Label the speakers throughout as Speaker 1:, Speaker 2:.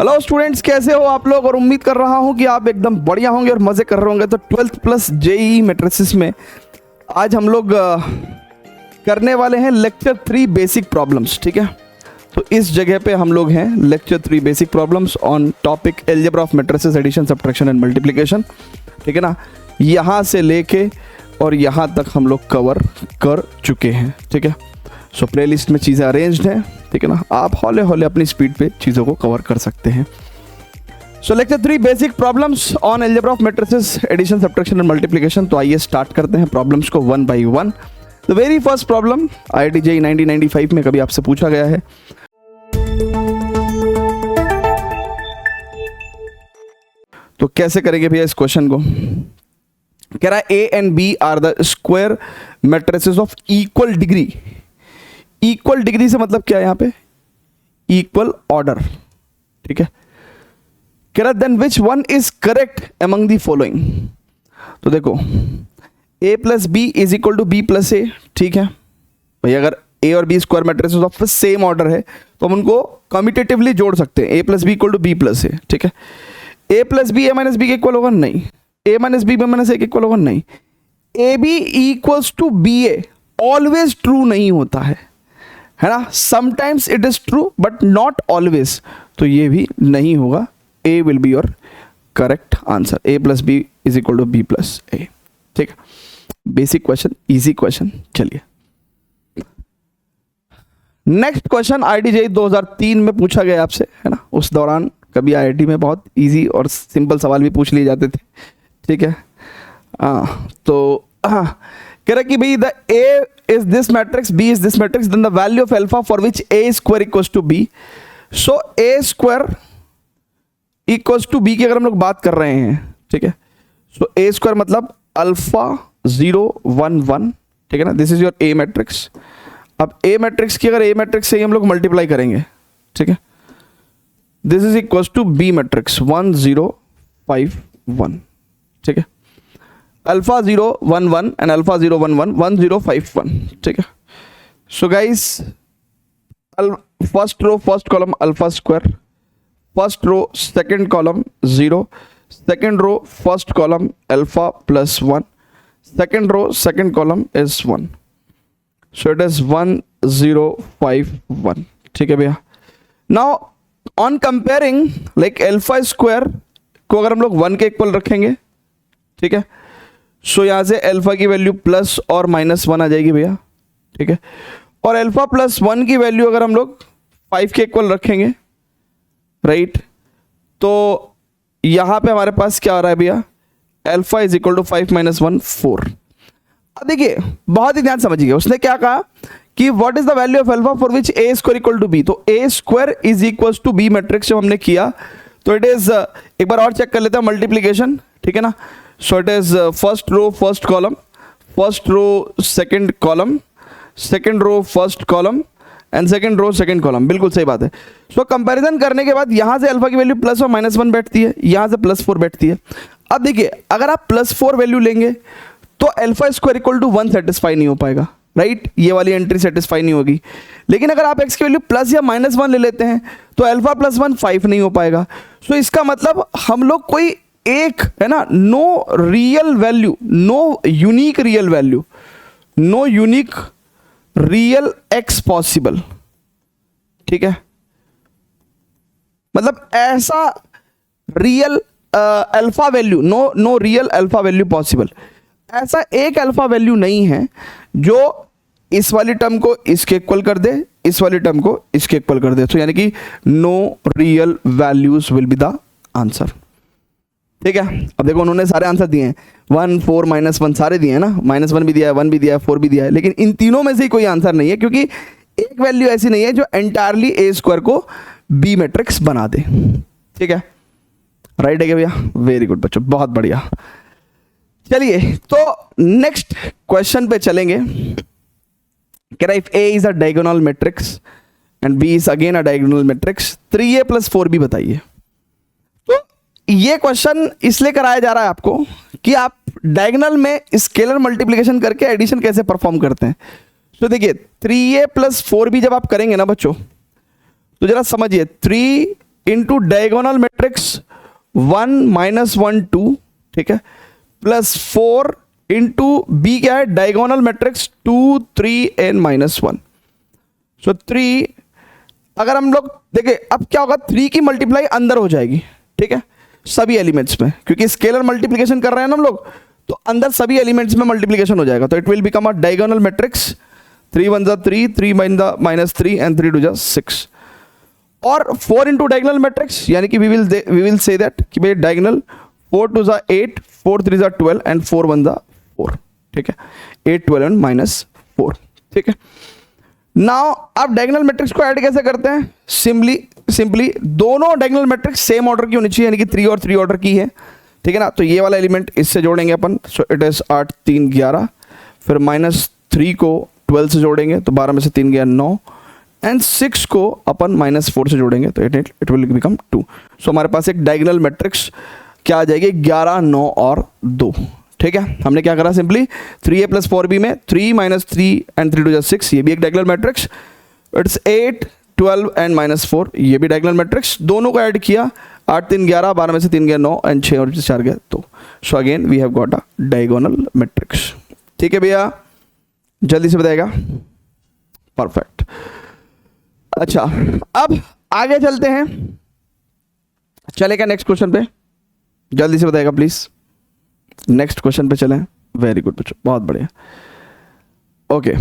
Speaker 1: Hello students, कैसे हो आप लोग। और उम्मीद कर रहा हूं कि आप एकदम बढ़िया होंगे और मज़े कर रहे होंगे। तो 12th प्लस जेईई मैट्रिसेस में आज हम लोग करने वाले हैं लेक्चर 3 बेसिक प्रॉब्लम्स। ठीक है, तो इस जगह पे हम लोग हैं lecture 3 basic problems on topic algebra of matrices, addition, subtraction and multiplication. ठीक है ना, यहाँ से लेके और यहाँ तक हम लोग कवर कर चुके हैं। ठीक है, सो प्लेलिस्ट में चीज़ें अरेंज्ड हैं। ठीक है ना, आप हौले हौले अपनी स्पीड पे चीज़ों को कवर कर सकते हैं। So lecture 3 basic problems on algebra of matrices, addition, subtraction and multiplication. तो आइए स्टार्ट करते हैं प्रॉब्लम्स को one by one. The very first problem IIT JEE 1995 में कभी आपसे पूछा गया है। तो कैसे करेंगे भैया इस क्वेश्चन को। कह रहा है A and B are the square matrices of equal degree. Equal degree से मतलब क्या है यहाँ पे, इक्वल ऑर्डर। ठीक है, कह रहा then which one is correct among the following. तो देखो A plus B is equal to B plus A. ठीक है भाई, अगर A और B square matrices of same order है तो हम उनको कम्यूटेटिवली जोड़ सकते हैं। A plus B equal to B plus A. ठीक है, A plus B A minus B के इक्वल होगा नहीं, A minus B minus A के इक्वल होगा नहीं। A B equals to B A always true नहीं होता है ना। Sometimes it is true but not always, तो ये भी नहीं होगा। A will be your correct answer. A plus B is equal to B plus A. ठीक है, बेसिक क्वेश्चन, इजी क्वेश्चन। चलिए नेक्स्ट क्वेश्चन IIT JEE 2003 में पूछा गया आपसे, है ना। उस दौरान कभी IIT में बहुत इजी और सिंपल सवाल भी पूछ लिए जाते थे। ठीक है, तो कह रहा कि भाई the A is this matrix, B is this matrix, then the value of alpha for which A square equals to B. So A square equals to B की अगर हम लोग बात कर रहे हैं, ठीक है, so A square मतलब अल्फा 0 1 1। ठीक है ना, this is your A matrix. अब A मैट्रिक्स की अगर A मैट्रिक्स से ही हम लोग मल्टीप्लाई करेंगे, ठीक है, this is equals to B matrix 1 0 5 1। ठीक है, अल्फा 0 1 1 एंड अल्फा 0 1 1 1 0 5 1। ठीक है, so guys first row first column alpha square, first row second column 0, second row first column alpha plus 1, second row second column is 1, so it is 1 0 5 1। ठीक है भैया, now on comparing like alpha square को अगर हम लोग 1 के equal रखेंगे, ठीक है, सो यहाँ से अल्फा की वैल्यू प्लस और माइनस 1 आ जाएगी भैया। ठीक है, और अल्फा प्लस 1 की वैल्यू अगर हम लोग 5 के इक्वल रखेंगे, राइट, तो यहाँ पे हमारे पास क्या आ रहा है भैया, alpha is equal to 5 minus 1 4। अब देखिए बहुत ही ध्यान समझिए, उसने क्या कहा कि what is the value of alpha for which A square equal to B. तो A square is equal to B matrix जब हमने किया तो इट इज एक बार और चेक कर लेते हैं मल्टीप्लीकेशन। ठीक है ना, so it is first row first column, first row second column, second row first column and second row second column. बिल्कुल सही बात है। सो कंपैरिजन करने के बाद यहाँ से अल्फा की वैल्यू प्लस और माइनस 1 बैठती है, यहाँ से प्लस 4 बैठती है। अब देखिए अगर आप प्लस 4 वैल्यू लेंगे तो alpha square equal to 1 satisfy नहीं हो पाएगा, राइट, ये वाली एंट्री सेटिस्फाई नहीं होगी। लेकिन अगर आप x की वैल्यू प्लस या माइनस 1 ले लेते हैं तो अल्फा प्लस 1 5 नहीं हो पाएगा। सो इसका मतलब हम लोग कोई एक, है ना, no real value, no unique real value, no unique real x possible. ठीक है, मतलब ऐसा real alpha value, no real alpha value possible, ऐसा एक अल्फा वैल्यू नहीं है जो इस वाली टर्म को इसके इक्वल कर दे, इस वाली टर्म को इसके इक्वल कर दे। तो यानी कि no real values will be the answer. ठीक है, अब देखो उन्होंने सारे आंसर दिए हैं, 1 4 माइनस 1 सारे दिए हैं ना, माइनस 1 भी दिया है, 1 भी दिया है, 4 भी दिया है, लेकिन इन तीनों में से ही कोई आंसर नहीं है क्योंकि एक वैल्यू ऐसी नहीं है जो एंटायरली A स्क्वायर को B मैट्रिक्स बना दे। ठीक है, राइट है क्या भैया, वेरी गुड बच्चों, बहुत बढ़िया। चलिए तो नेक्स्ट क्वेश्चन पे चलेंगे। कह रहा if A is a diagonal matrix and B is again a diagonal matrix 3A plus 4B बताइए। तो ये क्वेश्चन इसलिए कराया जा रहा है आपको कि आप डायगोनल में स्केलर मल्टीप्लिकेशन करके एडिशन कैसे परफॉर्म करते हैं। तो देखिए 3A प्लस 4B जब आप करेंगे ना बच्चों, तो जरा समझिए 3 इंटू डायगोनल मैट्रिक्स 1 माइनस 1 2, ठीक है, प्लस 4 इंटू बी क्या है, डायगोनल मैट्रिक्स 2 3 एन माइनस 1। सो 3, अगर हम लोग देखें अब क्या होगा, 3 की मल्टीप्लाई अंदर हो जाएगी, ठीक है, सभी एलिमेंट्स में, क्योंकि स्केलर मल्टीप्लिकेशन कर रहे हैं ना हम लोग, तो अंदर सभी एलिमेंट्स में मल्टीप्लिकेशन हो जाएगा। तो it will become a diagonal matrix 3 1 जा 3, 3 माइनस 3 एंड 3 2 जा 6। और 4 इंटू डायगोनल मैट्रिक्स, यानी कि वी विल से दैट कि भाई डायगोनल 4 2 जा 8, 4 3 जा 12 एंड 4 1 जा 4, ठीक है, 8 12 एंड माइनस 4, ठीक है। नाउ आप डायगोनल मैट्रिक्स को ऐड कैसे करते हैं, सिंपली दोनों डायगोनल मैट्रिक्स सेम ऑर्डर की होनी चाहिए, यानी कि 3 और 3 ऑर्डर की है, ठीक है ना। तो ये वाला एलिमेंट इससे जोड़ेंगे अपन, सो इट इज 8 3 11, फिर माइनस 3 को 12 से जोड़ेंगे तो 12 में से 3 गया 9, एंड 6 को अपन माइनस 4 से जोड़ेंगे तो इट विल बिकम 2। सो हमारे पास एक डायगोनल मैट्रिक्स क्या आ जाएगी, 11 9 और 2, ठीक है। हमने क्या करा, सिंपली 3a प्लस 4b में 3 माइनस 3 एंड 3 2 जा 6, ये भी एक diagonal matrix, it's 8 12 and minus 4, ये भी डायगोनल मैट्रिक्स, दोनों को ऐड किया 8 3 11, 12 में से 3 गया 9 एंड 6 और 4 गया 2। So again we have got a diagonal matrix, ठीक है भैया, जल्दी से बताएगा, परफेक्ट। अच्छा अब आगे चलते हैं, चलेगा नेक्स्ट क्वेश्चन पे, जल्दी से बताएगा प्लीज, नेक्स्ट क्वेश्चन पे चलें। वेरी गुड बच्चों, बहुत बढ़िया। Okay,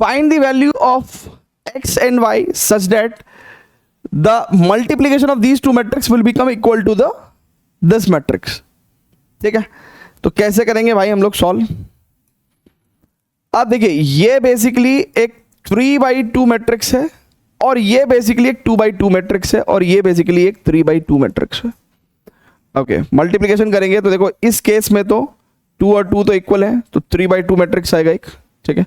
Speaker 1: find the value of x and y such that the multiplication of these two matrix will become equal to the this matrix, ठीक है। तो कैसे करेंगे भाई हम लोग सॉल्व, अब देखिए ये बेसिकली एक 3/2 मैट्रिक्स है, और ये बेसिकली एक 2/2 मैट्रिक्स है, और ये बेसिकली एक 3/2 मैट्रिक्स है। ओके, मल्टीप्लिकेशन करेंगे तो देखो इस केस में तो 2 और 2 तो इक्वल है, तो 3/2 मैट्रिक्स आएगा एक, ठीक है।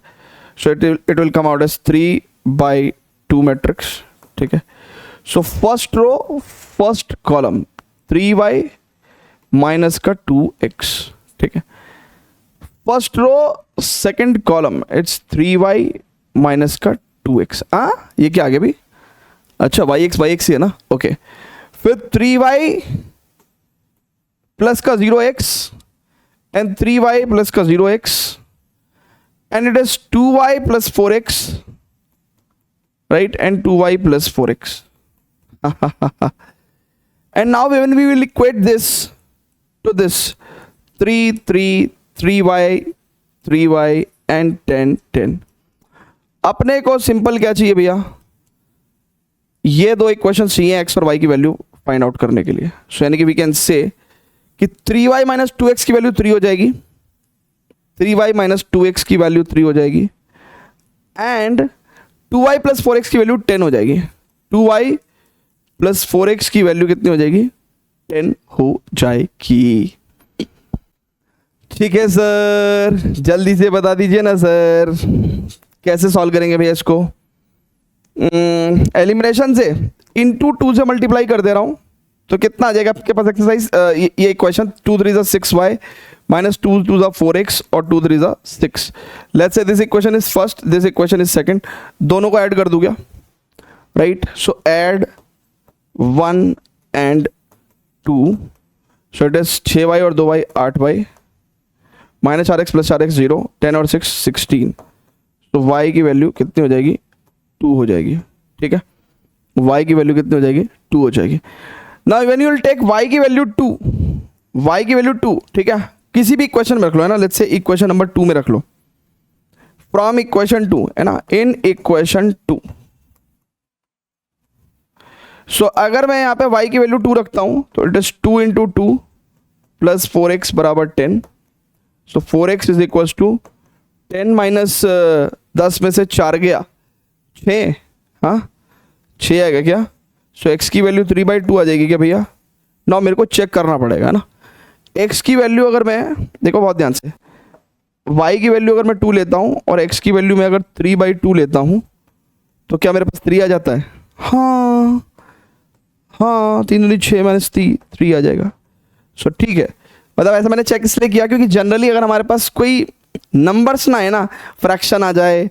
Speaker 1: So it will come out as 3/2 matrix, ठीक है। So first row first column 3y minus का 2x, ठीक है। First row second column it's 3y minus का 2x, ये क्या आ गया भी, अच्छा yx ही है ना, ओके। फिर 3y प्लस का 0x एंड 3y प्लस का 0x and it is 2y plus 4x, right, and 2y plus 4x and now when we will equate this to this 3 3 3y and 10 10, अपने को simple क्या चाहिए भैया, ये दो इक्वेशन चाहिए x और y की वैल्यू फाइंड आउट करने के लिए। सो यानी कि वी कैन से कि 3y माइनस 2x की वैल्यू 3 हो जाएगी, 3y माइनस 2x की वैल्यू 3 हो जाएगी, एंड 2y प्लस 4x की वैल्यू 10 हो जाएगी, 2y प्लस 4x की वैल्यू कितनी हो जाएगी, 10 हो जाएगी, ठीक है सर, जल्दी से बता दीजिए ना सर, कैसे सॉल्व करेंगे भैया इसको, एलिमिनेशन से इंटू 2 से मल्टीप्लाई कर दे रहा हूं, तो कितना आ जाएगा आपके पास एक्सरसाइज, ये equation 2 3 6y minus 2 2 the 4x और 2 3 the 6, let's say this equation is first, this equation is second, दोनों को ऐड कर दूंगा, right, so add 1 and 2, so it is 6y और 2y 8y minus 4x plus 4x 0, 10 और 6 16, तो y की value कितनी हो जाएगी, 2 हो जाएगी, ठीक है, y की वैल्यू कितनी हो जाएगी, 2 हो जाएगी। Now when you will take y की वैल्यू 2, y की वैल्यू 2, ठीक है, किसी भी इक्वेशन में रख लो, है ना, लेट्स से इक्वेशन नंबर 2 में रख लो, फ्रॉम इक्वेशन 2, है ना, इन इक्वेशन 2, सो अगर मैं यहाँ पे y की वैल्यू 2 रखता हूं तो it is 2 into 2 plus 4x बराबर 10, so 4x is equal to 10 minus 10 में से 4 गया 6, हाँ 6 आएगा क्या, सो x की वैल्यू 3/2 आ जाएगी क्या भैया, ना मेरे को चेक करना पड़ेगा ना, x की वैल्यू अगर मैं, देखो बहुत ध्यान से, y की वैल्यू अगर मैं 2 लेता हूं और x की वैल्यू मैं अगर 3/2 लेता हूं तो क्या मेरे पास 3 आ जाता है, हाँ 3 दूनी 6 माइनस 3 आ जाएगा। सो ठीक है, मतलब ऐसा मैंने चेक इसलिए किया क्योंकि जनरली अगर हमारे पास कोई नंबर्स ना है ना, फ्रैक्शन आ जाए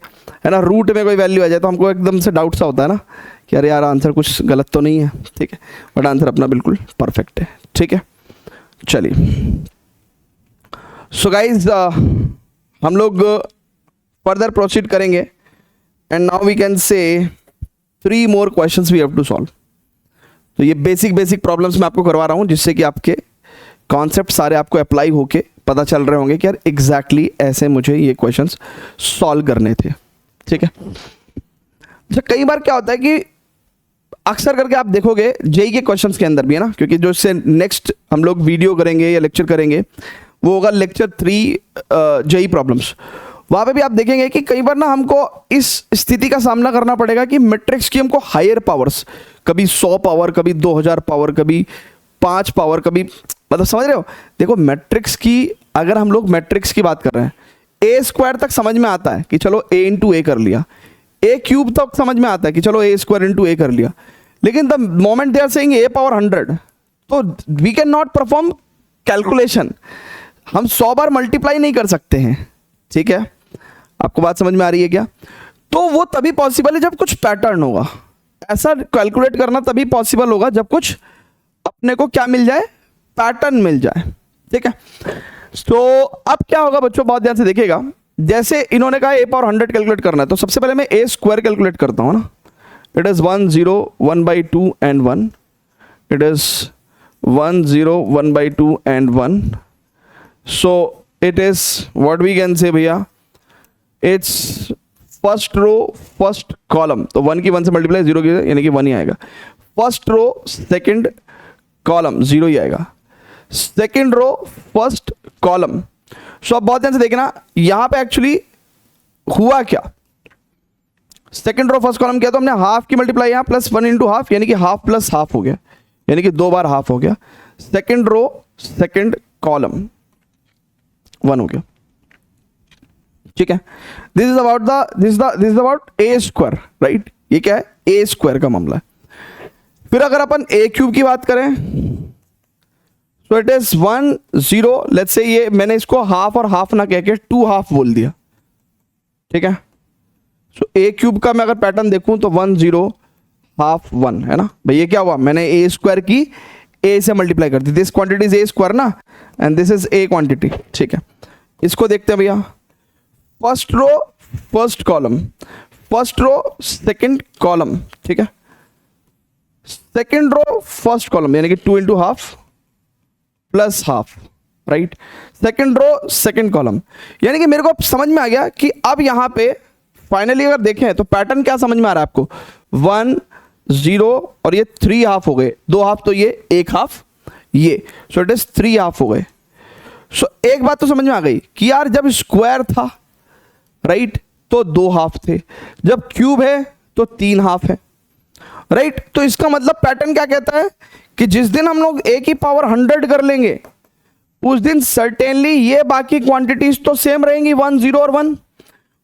Speaker 1: है ना, रूट में कोई वैल्यू आ जाए तो हमको एकदम से डाउट सा होता है ना कि अरे यार आंसर कुछ गलत तो नहीं है, ठीक है, बट आंसर अपना बिल्कुल परफेक्ट है, ठीक है। चलिए सो गाइज हम लोग फर्दर प्रोसीड करेंगे and now we can say 3 more questions we have to solve. तो ये बेसिक प्रॉब्लम्स मैं आपको करवा रहा हूँ जिससे कि आपके कॉन्सेप्ट सारे आपको अप्लाई होके पता चल रहे होंगे कि यार एग्जैक्टली ऐसे मुझे ये क्वेश्चंस सॉल्व करने थे, ठीक है। अच्छा कई बार क्या होता है कि अक्सर करके आप देखोगे जेई के क्वेश्चंस के अंदर भी है ना, क्योंकि जो इससे नेक्स्ट हम लोग वीडियो करेंगे या लेक्चर करेंगे वो होगा लेक्चर 3 जेई प्रॉब्लम्स। वहाँ पे भी आप देखेंगे कि कई बार ना हमको इस स्थिति का सामना करना पड़ेगा कि मैट्रिक्स की हमको हायर पावर्स, कभी 100 पावर, कभी 2000 पावर, कभी 5 पावर, कभी मतलब समझ रहे हो। देखो मैट्रिक्स की अगर हम लोग मैट्रिक्स की बात कर रहे हैं, ए स्क्वायर तक समझ में आता है कि चलो ए इंटू ए कर लिया, ए क्यूब तक समझ में आता है कि चलो ए स्क्वायर इंटू ए कर लिया, लेकिन the moment they are saying A power 100 तो we can not perform calculation, हम 100 बार मल्टीप्लाई नहीं कर सकते हैं, ठीक है। आपको बात समझ में आ रही है क्या? तो वो तभी पॉसिबल है जब कुछ पैटर्न होगा, ऐसा कैलकुलेट करना तभी पॉसिबल होगा जब कुछ अपने को क्या मिल जाए, पैटर्न मिल जाए, ठीक है। तो अब क्या होगा बच्चों, बहुत ध्यान से देखिएगा। जैसे इन्होंने कहा ए पावर 100 कैलकुलेट करना है, तो सबसे पहले मैं ए स्क्वायर कैलकुलेट करता हूं ना। It is 1 0 1 by 2 and 1, it is 1 0 1 by 2 and 1, so it is what we can say भैया, it's first row first column, तो 1 की 1 से मल्टीप्लाई 0 की यानी कि 1 ही आएगा। फर्स्ट रो सेकंड कॉलम 0 ही आएगा, सेकंड रो फर्स्ट कॉलम। सो अब बहुत ध्यान से देखना यहां पे एक्चुअली हुआ क्या, सेकंड रो फर्स्ट कॉलम किया तो हमने हाफ की मल्टीप्लाई यहां प्लस 1 इंटू हाफ यानी कि हाफ प्लस हाफ हो गया, यानी कि 2 बार हाफ हो गया। सेकंड रो सेकंड कॉलम 1 हो गया, ठीक है। This is about A square, right. ये क्या है, ए स्क्वायर का मामला है। फिर अगर अपन ए क्यूब की बात करें तो इट इज 1 0, लेट्स से ये मैंने इसको हाफ और हाफ ना कह के 2 हाफ बोल दिया, ठीक है। सो ए क्यूब का मैं अगर पैटर्न देखूं तो 1 0 हाफ 1 है ना भाई, ये क्या हुआ, मैंने ए स्क्वायर की ए से मल्टीप्लाई कर दी, this quantity is A square ना and this is A quantity, ठीक है। इसको देखते हैं भैया, first row first column, first row second column, ठीक है। सेकंड रो फर्स्ट कॉलम यानी कि 2 into half plus half, right. Second row second column यानी कि मेरे को समझ में आ गया कि अब यहां पे फाइनली अगर देखें तो पैटर्न क्या समझ में आ रहा है आपको, 1 0 और ये 3 हाफ हो गए, 2 हाफ तो ये 1 हाफ ये, सो इट इज 3 हाफ हो गए। सो एक बात तो समझ में आ गई कि यार जब स्क्वायर था राइट तो 2 हाफ थे, जब क्यूब है तो 3 हाफ है, राइट। तो इसका मतलब पैटर्न क्या कहता है कि जिस दिन हम लोग ए की पावर 100 कर लेंगे उस दिन सर्टेनली ये बाकी क्वांटिटीज तो सेम रहेंगी 1 0 और 1,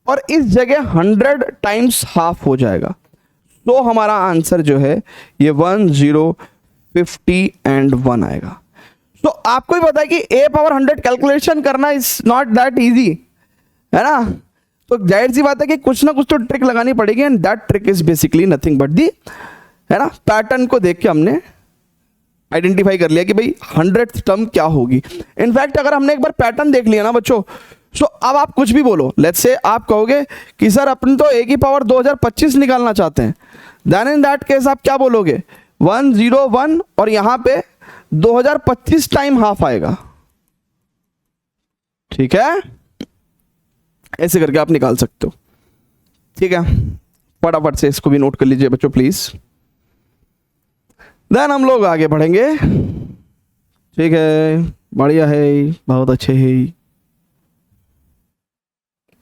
Speaker 1: और इस जगह 100 टाइम्स हाफ हो जाएगा। तो हमारा आंसर जो है ये 1 0 50 एंड 1 आएगा। तो आपको ही पता है कि ए पावर 100 कैलकुलेशन करना इज नॉट दैट इजी, है ना। तो जाहिर सी बात है कि कुछ ना कुछ तो ट्रिक लगानी पड़ेगी and that trick is basically nothing but the, है ना, पैटर्न को देख के हमने आइडेंटिफाई कर लिया कि भाई 100th टर्म क्या होगी। इनफैक्ट अगर हमने एक बार पैटर्न देख लिया ना बच्चों, सो अब आप कुछ भी बोलो, लेट्स से आप कहोगे कि सर अपन तो ए की पावर 2025 निकालना चाहते हैं, देन इन दैट केस आप क्या बोलोगे, 1 0 1 और यहां पे 2025 टाइम हाफ आएगा, ठीक है। ऐसे करके आप निकाल सकते हो, ठीक है। फटाफट से इसको भी नोट कर लीजिए बच्चों प्लीज, देन हम लोग आगे बढ़ेंगे, ठीक है। बढ़िया है, बहुत अच्छे है,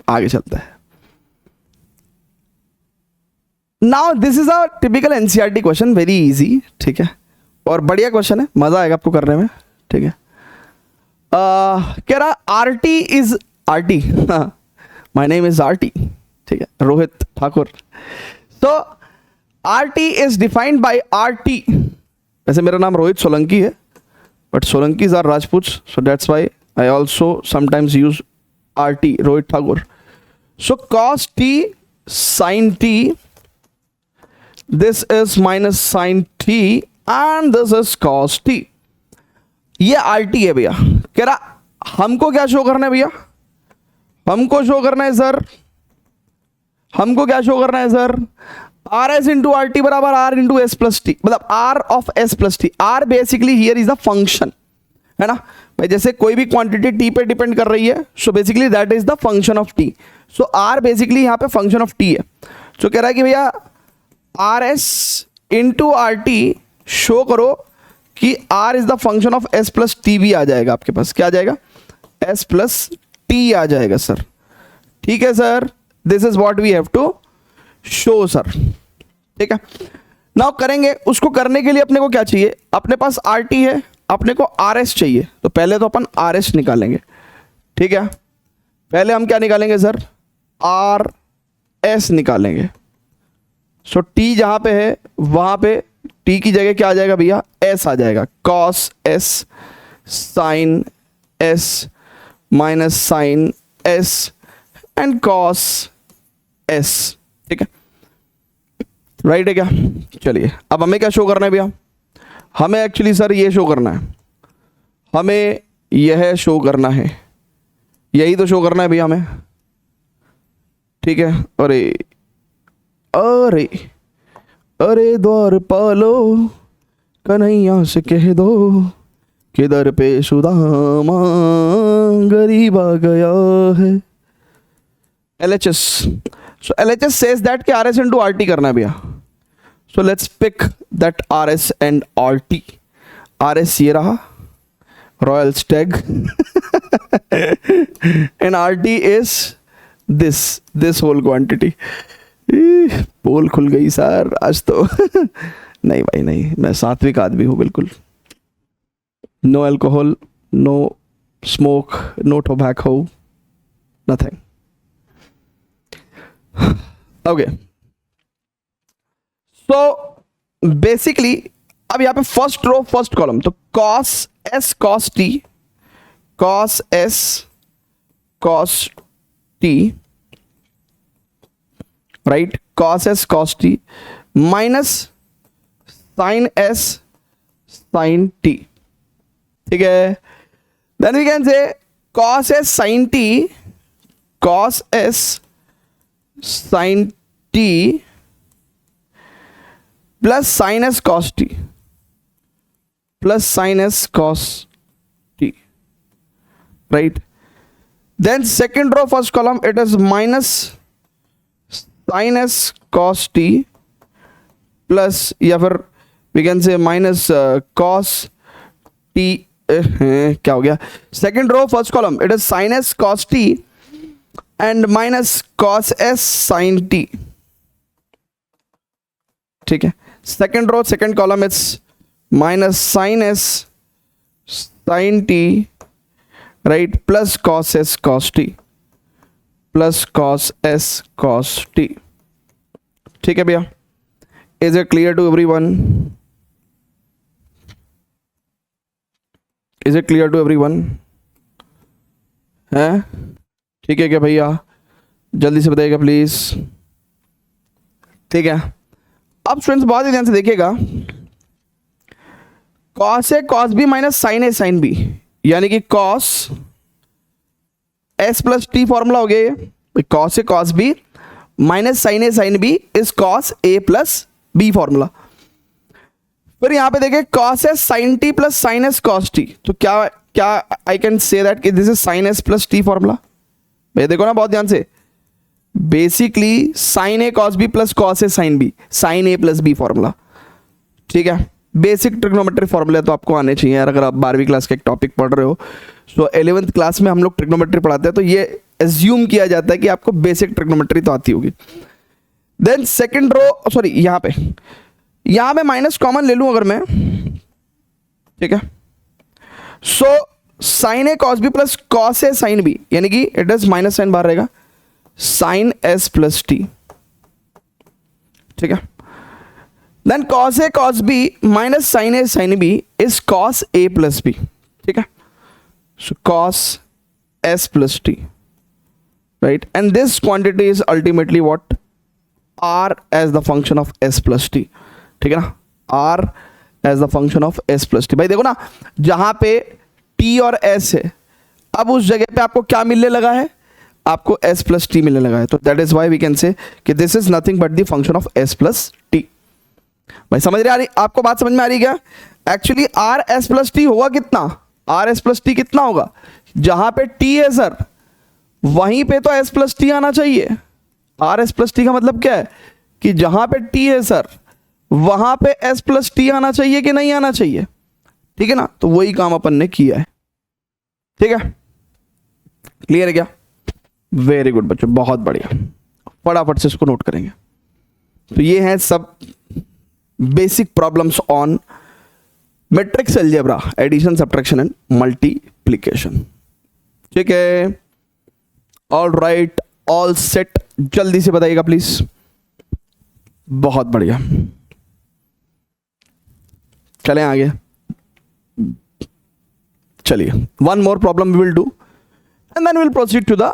Speaker 1: आगे चलता है। Now this is a typical NCERT question, very easy, ठीक है, और बढ़िया क्वेश्चन है, मजा आएगा आपको करने में, ठीक है। कह रहा RT is RT, my name is RT, ठीक है, रोहित ठाकुर। तो RT is defined by RT, वैसे मेरा नाम रोहित सोलंकी है but Solankis are Rajput, so that's why I also sometimes use R T, Rohit Thakur. सो cos t sin t, this is minus sin t and this is cos t. ये R T है भैया. कह रहा हमको क्या शो करना है भैया, हमको शो करना है सर, हमको क्या शो करना है sir, R S into R T बराबर R into S plus T, मतलब R of S plus T. R basically here is the function, है ना भाई. जैसे कोई भी क्वांटिटी टी पे डिपेंड कर रही है, so basically that is the function of T. So R basically यहाँ पे फंक्शन ऑफ टी है. सो कह रहा है कि भैया R S into R T show करो कि R is the function of S plus T भी आ जाएगा आपके पास. क्या आ जाएगा, एस प्लस टी आ जाएगा सर. ठीक है sir, this is what we have to show sir. ठीक है, नाउ करेंगे. उसको करने के लिए अपने को क्या चाहिए, अपने पास आर टी है, अपने को आर एस चाहिए. तो पहले तो अपन आर एस निकालेंगे. ठीक है, पहले हम क्या निकालेंगे सर, आर एस निकालेंगे. सो टी जहां पे है वहां पे टी की जगह क्या आ जाएगा भैया, एस आ जाएगा. Cos S sine S minus sine S and cos S. ठीक है, राइट है क्या. चलिए अब हमें क्या शो करना है भैया, हमें एक्चुअली सर ये शो करना है, हमें यह शो करना है, यही तो शो करना है भैया हमें. ठीक है, अरे अरे अरे द्वार पालो कन्हैया से कह दो किधर पे सुदामा गरीब आ गया है. LHS. So LHS says that कि RS into RT करना है भैया. So let's pick that RS and RT. RS ये रहा, Royal Stag and RT is this whole quantity. पोल खुल गई सर आज तो. नहीं भाई नहीं, मैं सात्विक आदमी हूँ बिल्कुल. No alcohol, no smoke, no tobacco, nothing. Okay, so basically अब यहाँ पे फर्स्ट रो फर्स्ट कॉलम, तो cos S cos T, cos S cos T, right, cos S cos T minus sine S sine T. ठीक है, then we can say cos S sine T, cos S sine T plus sine S cos T plus sine S cos T, right. Then second row first column, it is minus sine S cos T plus, या फिर we can say minus cos T. क्या हो गया, second row first column, it is sine S cos T and minus cos S sine T. ठीक है, second row second column it's minus sine S sine T, right, plus cos S cos T plus cos S cos T. ठीक है भैया, is it clear to everyone, is it clear to everyone है. ठीक है क्या भैया, जल्दी से बताइएगा प्लीज. ठीक है, अब स्टूडेंट्स बहुत ही ध्यान से देखिएगा, cos A cos B minus sine A sine B, यानी कि cos S plus T formula हो गया ये. Cos A cos B minus sine A sine B is cos A plus B formula. फिर यहां पे देखिए cos S sine T plus sine S cos T, तो क्या क्या आई कैन से दैट कि this is sine S plus T formula. भैया देखो ना बहुत ध्यान से, basically sign A cos B plus cos A sine B, sign A plus B formula. ठीक है, बेसिक ट्रिग्नोमेट्री फॉर्मूले तो आपको आने चाहिए यार, अगर आप 12वीं क्लास का एक टॉपिक पढ़ रहे हो. सो 11th क्लास में हम लोग ट्रिग्नोमेट्री पढ़ाते हैं, तो ये एज्यूम किया जाता है कि आपको बेसिक ट्रिग्नोमेट्री तो आती होगी. देन सेकेंड रो, सॉरी यहाँ पे माइनस कॉमन ले लूं अगर मैं. ठीक है, so sine A cos B plus cos A sine B, यानी कि इट इज माइनस साइन बाहर रहेगा, साइन एस प्लस टी. ठीक है, then cos A cos B minus sine A sine B is cos A plus B. ठीक है, so cos S plus T. right? And this quantity is ultimately what? R as the function of s plus t, ठीक है ना, R as the function of s plus t। भाई देखो ना, जहां पे t और s है, अब उस जगह पे आपको क्या मिलने लगा है? आपको s plus t मिलने लगा है। तो that is why we can say कि this is nothing but the function of s plus t। भाई समझ रहे, आ रही आपको बात समझ में आ रही क्या? Actually r s plus t होगा कितना? r s plus t कितना होगा? जहां पे t है सर, वहीं पे तो s plus t आना चाहिए। r s plus t का मतलब क्या है? कि जहां पे t है सर, वहां पे s plus t आना चाहिए कि नहीं आना चाहिए? ठीक है ना, तो वही काम अपन ने किया है। ठीक है, क्लियर है क्या? वेरी गुड बच्चों, बहुत बढ़िया, फटाफट से इसको नोट करेंगे। तो ये हैं सब basic problems on matrix algebra, addition, subtraction and multiplication. ठीक है, ऑल राइट, ऑल सेट, जल्दी से बताइएगा प्लीज। बहुत बढ़िया, चलें आगे। चलिए, one more problem we will do and then will proceed to the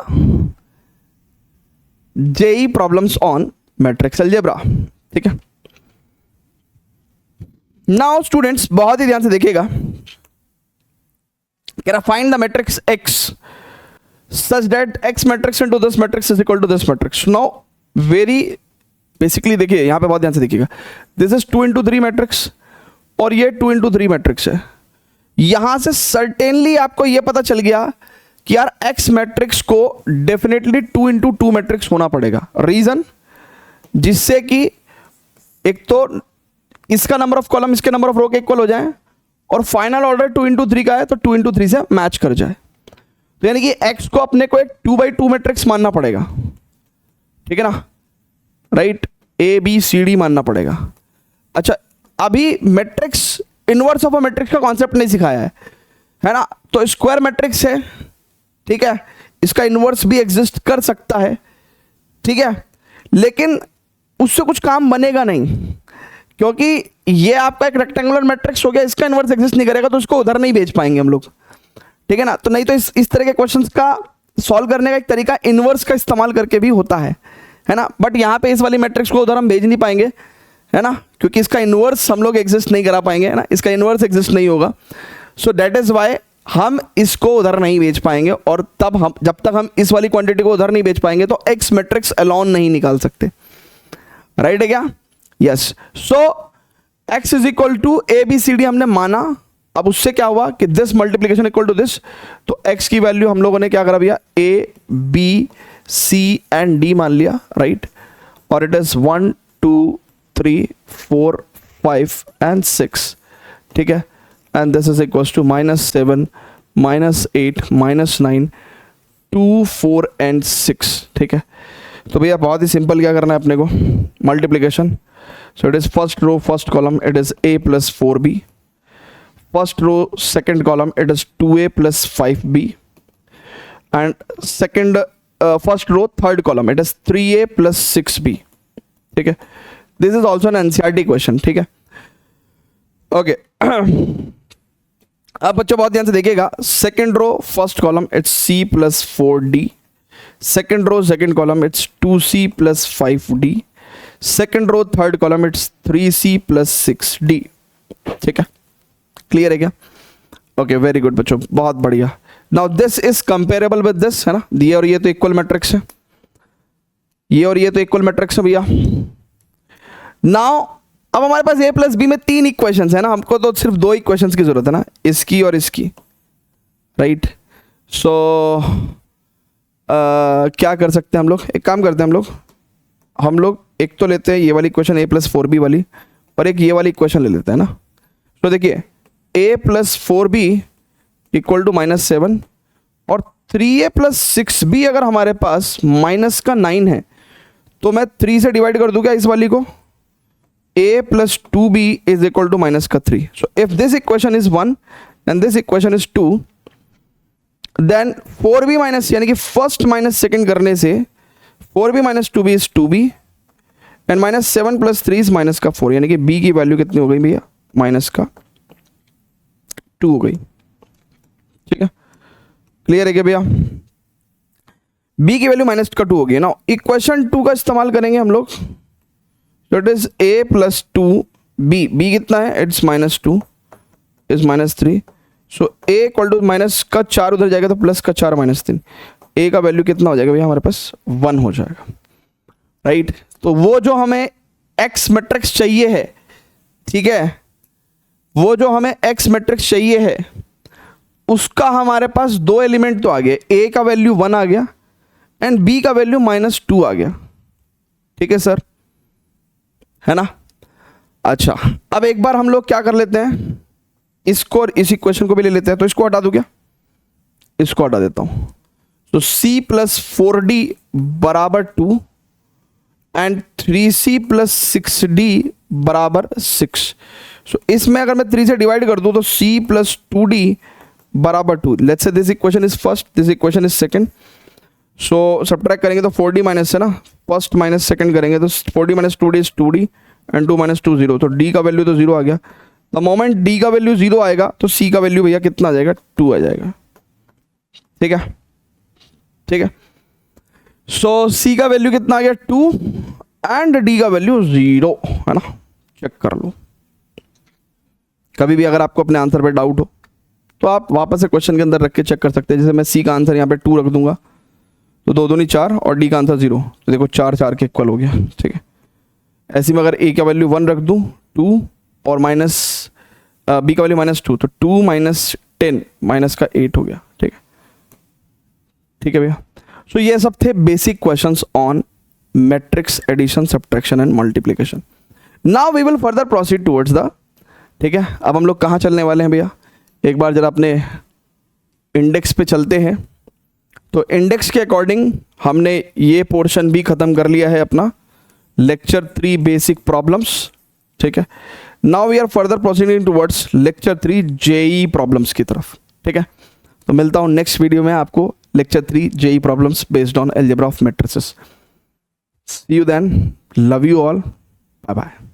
Speaker 1: JEE problems on matrix algebra. ठीक है, नाउ स्टूडेंट्स बहुत ही ध्यान से देखिएगा। कह रहा find the matrix x such that x matrix into this matrix is equal to this matrix. Now very basically देखिए, यहां पे बहुत ध्यान से देखिएगा, this is 2 into 3 मैट्रिक्स और ये 2 into 3 मैट्रिक्स है। यहां से सर्टेनली आपको ये पता चल गया कि यार x मैट्रिक्स को डेफिनेटली 2 into 2 मैट्रिक्स होना पड़ेगा। रीजन, जिससे कि एक तो इसका नंबर ऑफ कॉलम इसके नंबर ऑफ रो के इक्वल हो जाए और फाइनल ऑर्डर 2 into 3 का है तो 2 into 3 से मैच कर जाए। तो यानी कि x को अपने को एक 2/2 मैट्रिक्स मानना पड़ेगा। ठीक है ना, right, A B C D मानना पड़ेगा। अच्छा, अभी matrix, inverse of a matrix का कॉन्सेप्ट नहीं सिखाया है ना। तो स्क्वायर मैट्रिक्स है, ठीक है, इसका इनवर्स भी एग्जिस्ट कर सकता है, ठीक है, लेकिन उससे कुछ काम बनेगा नहीं, क्योंकि ये आपका एक रेक्टेंगुलर मैट्रिक्स हो गया, इसका इनवर्स एग्जिस्ट नहीं करेगा तो इसको उधर नहीं भेज पाएंगे हम लोग। ठीक है ना, तो नहीं तो इस तरह के क्वेश्चंस का सॉल्व करने का एक तरीका इनवर्स का इस्तेमाल करके भी होता है ना। बट यहाँ पे इस वाली मैट्रिक्स को उधर हम भेज नहीं पाएंगे, है ना, क्योंकि इसका इनवर्स हम लोग एग्जिस्ट नहीं करा पाएंगे, है ना, इसका इनवर्स एग्जिस्ट नहीं होगा। सो दैट इज वाई हम इसको उधर नहीं भेज पाएंगे, और तब हम, जब तक हम इस वाली क्वांटिटी को उधर नहीं भेज पाएंगे तो एक्स मैट्रिक्स अलोन नहीं निकाल सकते। राइट है क्या? Yes. So X is equal to A B C D हमने माना। अब उससे क्या हुआ कि this multiplication equal to this, तो x की वैल्यू हम लोगों ने क्या करा भैया, a b c and d मान लिया, राइट, और इट इज 1 2 3 4 5 एंड 6। ठीक है, and this is equal to -7 -8 -9 2 4 and 6। ठीक है, तो भैया बहुत ही सिंपल क्या करना है अपने को, multiplication. So it is first row first column it is a plus 4b, first row second column it is 2a plus 5b, and second first row third column it is 3a plus 6b. ठीक है, this is also an NCERT question। ठीक है, okay. अब बच्चों बहुत ध्यान से देखिएगा, second row first column it's c plus 4d, second row second column it's 2c plus 5d, second row third column it's 3c plus 6d। ठीक है, क्लियर है क्या? ओके, वेरी गुड बच्चों, बहुत बढ़िया। Now this is comparable with this, है ना, ये और ये तो इक्वल मैट्रिक्स है, ये और ये तो इक्वल मैट्रिक्स है भैया। नाउ अब हमारे पास a प्लस बी में 3 इक्वेशंस है ना, हमको तो सिर्फ 2 इक्वेशंस की जरूरत है ना, इसकी और इसकी, राइट। सो क्या कर सकते हैं हम लोग, एक काम करते हैं हम लोग एक तो लेते हैं ये वाली इक्वेशन a प्लस 4b वाली, और एक ये वाली इक्वेशन ले लेते हैं ना। तो देखिए a plus 4b equal to -7 और 3a प्लस 6b अगर हमारे पास माइनस का 9 है तो मैं 3 से डिवाइड कर दूं क्या इस वाली को, a plus 2b is equal to -3। So if this equation is 1 and this equation is 2, then 4b minus, यानी कि फर्स्ट माइनस सेकेंड करने से 4b minus 2b is 2b and -7 plus 3 is -4, यानी कि b की वैल्यू कितनी हो गई भैया, -2 हो गई। ठीक है, क्लियर है क्या भैया? b की वैल्यू माइनस का 2 होगी ना। इक्वेशन 2 का इस्तेमाल करेंगे हम लोग, तो it is a plus 2 b, b कितना है, it's minus 2 is minus 3, so a equal to minus का 4 उधर जाएगा तो प्लस का 4 माइनस 3, a का वैल्यू कितना हो जाएगा भैया हमारे पास 1 हो जाएगा, राइट। तो वो जो हमें x मैट्रिक्स चाहिए है, ठीक है, वो जो हमें x मैट्रिक्स चाहिए है उसका हमारे पास दो एलिमेंट तो आ गए, a का वैल्यू 1 आ गया एंड b का वैल्यू माइनस 2 आ गया, ठीक है सर, है ना। अच्छा, अब एक बार हम लोग क्या कर लेते हैं, इसको और इस इक्वेशन को भी ले लेते हैं, तो इसको हटा दूं क्या, इसको हटा देता हूं, तो c प्लस 4d बराबर 2 एंड 3c प्लस 6d बराबर 6। सो इसमें अगर मैं 3 से डिवाइड कर दूं तो c प्लस 2d बराबर 2। Let's say this equation is first, this equation is second, so subtract करेंगे तो 4d माइनस है ना, फर्स्ट माइनस सेकंड करेंगे तो 4d minus 2d is 2d and 2 minus 2 0, तो d का वैल्यू तो 0 आ गया। द मोमेंट d का वैल्यू 0 आएगा तो c का वैल्यू भैया कितना आ जाएगा, 2 आ जाएगा, ठीक है, ठीक है। सो c का वैल्यू कितना आ गया 2 एंड d का वैल्यू 0, है ना, चेक कर लो। कभी भी अगर आपको अपने आंसर पे डाउट हो तो आप वापस से क्वेश्चन के अंदर रख के चेक कर सकते हैं। जैसे मैं c का आंसर यहाँ पे 2 रख दूंगा तो 2 दूनी 4 और d का आंसर 0, तो देखो 4 4 के इक्वल हो गया, ठीक है। ऐसे में अगर a का वैल्यू 1 रख दूं 2 और माइनस b का वैल्यू माइनस 2, तो 2 माइनस 10 माइनस का 8 हो गया, ठीक है, ठीक है भैया। सो ये सब थे basic questions on matrix addition, subtraction and multiplication. Now we will further proceed towards the, ठीक है, अब हम लोग कहाँ चलने वाले हैं भैया, एक बार जरा अपने इंडेक्स पे चलते हैं। तो इंडेक्स के अकॉर्डिंग हमने ये पोर्शन भी खत्म कर लिया है अपना, लेक्चर 3 बेसिक प्रॉब्लम्स, ठीक है। Now we are further proceeding towards lecture 3 JEE problems की तरफ, ठीक है। तो मिलता हूँ नेक्स्ट वीडियो में आपको, lecture 3 JEE problems based on algebra of matrices. See you then, love you all, bye bye.